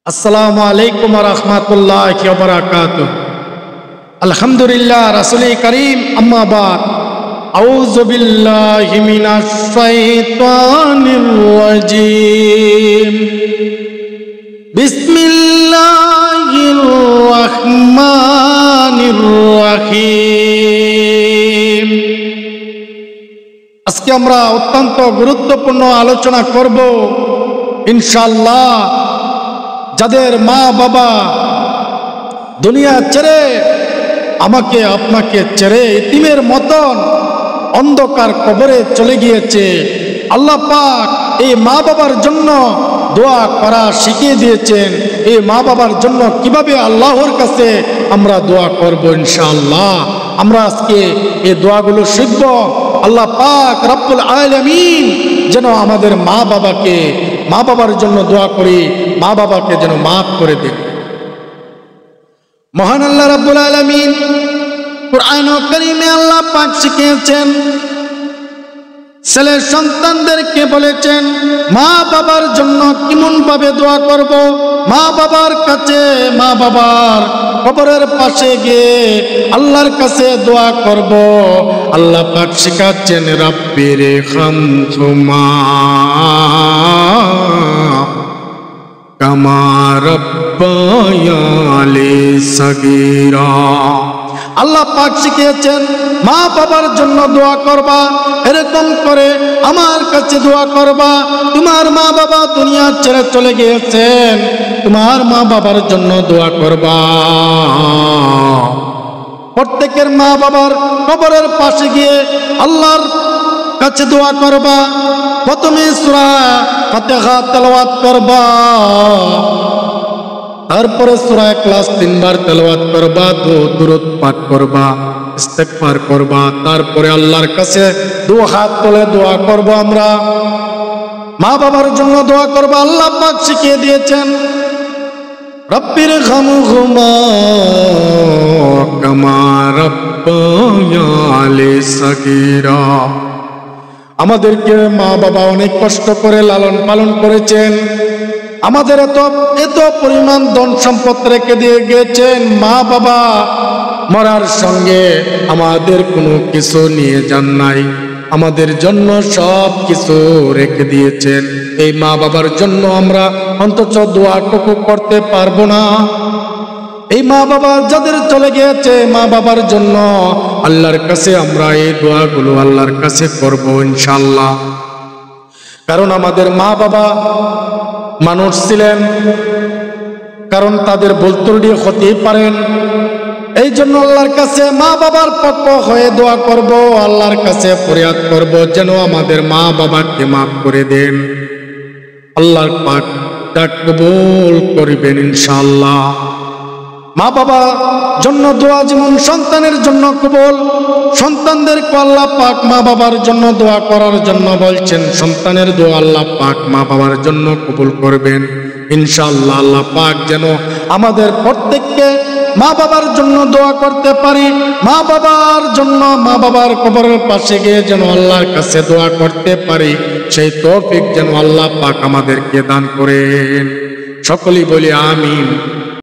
আসসালামু আলাইকুম ওয়া রাহমাতুল্লাহি ওয়া বারাকাতুহু। আলহামদুলিল্লাহ, রাসূলে কারীম, আম্মা বাদ। আউযু বিল্লাহি মিনাশ শাইতানির রাজীম। বিসমিল্লাহির রাহমানির রাহিম। আজকে আমরা অত্যন্ত গুরুত্বপূর্ণ আলোচনা করব ইনশাআল্লাহ। যাদের মা বাবা দুনিয়া ছেড়ে, আমাকে আপনাকে ছেড়ে ইতিমের মতন অন্ধকার কবরে চলে গিয়েছে, আল্লাহ পাক এই মা বাবার জন্য দোয়া করা শিখিয়ে দিয়েছেন। এই মা বাবার জন্য কিভাবে আল্লাহর কাছে আমরা দোয়া করব ইনশাআল্লাহ। আমরা আজকে এই দোয়াগুলো শিখব। আল্লাহ পাক রব্বুল আলামিন যেন আমাদের মা বাবার জন্য দোয়া করি, মা বাবাকে যেন মাফ করে দেন। মহান আল্লাহ রব্বুল আলামিন কুরআন কারীমে আল্লাহ পাক শিখিয়েছেন, ছেলে সন্তানদেরকে বলেছেন মা বাবার জন্য কেমন ভাবে দোয়া করব। মা বাবার কাছে, মা বাবার কবরের পাশে গিয়ে আল্লাহর কাছে দোয়া করব। আল্লাহ পাক শিখাচ্ছেন, রাব্বির হামহুমা কামা রাব্বায়ানি সগীরা। আল্লাহ পাক শিখিয়েছেন মা বাবার জন্য দোয়া করবা, এরকম করে আমার কাছে দোয়া করবা। তোমার মা বাবা দুনিয়া ছেড়ে চলে গিয়েছেন, তোমার মা বাবার জন্য দোয়া করবা। প্রত্যেকের মা বাবার কবরের পাশে গিয়ে আল্লাহর কাছে দোয়া করবা। প্রথমে সূরা ফাতিহা তেলাওয়াত করবা, তারপরে সূরা ইখলাস 3 বার তেলাওয়াত করবা, দুরূদ পাঠ করবা, ইস্তেগফার করবা, তারপরে আল্লাহর কাছে 2 হাত তুলে দোয়া করব। আমরা মা বাবার জন্য দোয়া করব। আল্লাহ পাক শিখিয়ে দিয়েছেন, রাব্বির হামহুমা কামা রাব্বায়ানি সগীরা। আমাদেরকে মা বাবা অনেক কষ্ট করে লালন পালন করেছেন, আমাদের এত পরিমাণ ধন সম্পদ রেখে দিয়ে গেছেন। মা বাবা মরার সঙ্গে আমাদের কোনো কিছু নিয়ে যান নাই, আমাদের জন্য সব কিছু রেখে দিয়েছেন। এই মা বাবার জন্য আমরা অন্তত দোয়াটুকু করতে পারবো না। এই মা বাবা যাদের চলে গিয়েছে, মা বাবার জন্য আল্লাহর কাছে আমরা এই দোয়াগুলো আল্লাহর কাছে করব ইনশাআল্লাহ। কারণ আমাদের মা বাবা মানুষ ছিলেন, কারণ তাদের ভুল ত্রুটি হতে পারেন। এই জন্য আল্লাহর কাছে মা বাবার পক্ষ হয়ে দোয়া করব, আল্লাহর কাছে ফরিয়াদ করব যেন আমাদের মা বাবাকে মাফ করে দেন। আল্লাহর পাক তা কবুল করবেন ইনশাআল্লাহ। মা বাবার জন্য দোয়া যেমন সন্তানের জন্য কবুল, সন্তানদেরকে আল্লাহ পাক মা বাবার জন্য দোয়া করার জন্য বলছেন। সন্তানের দোয়া আল্লাহ পাক মা বাবার জন্য কবুল করবেন ইনশাআল্লাহ। আল্লাহ পাক যেন আমাদের প্রত্যেককে মা বাবার জন্য দোয়া করতে পারি, মা বাবার জন্য, মা বাবার কবরের পাশে গিয়ে যেন আল্লাহর কাছে দোয়া করতে পারি, সেই তৌফিক যেন আল্লাহ পাক আমাদেরকে দান করেন। সকলেই বলি আমিন।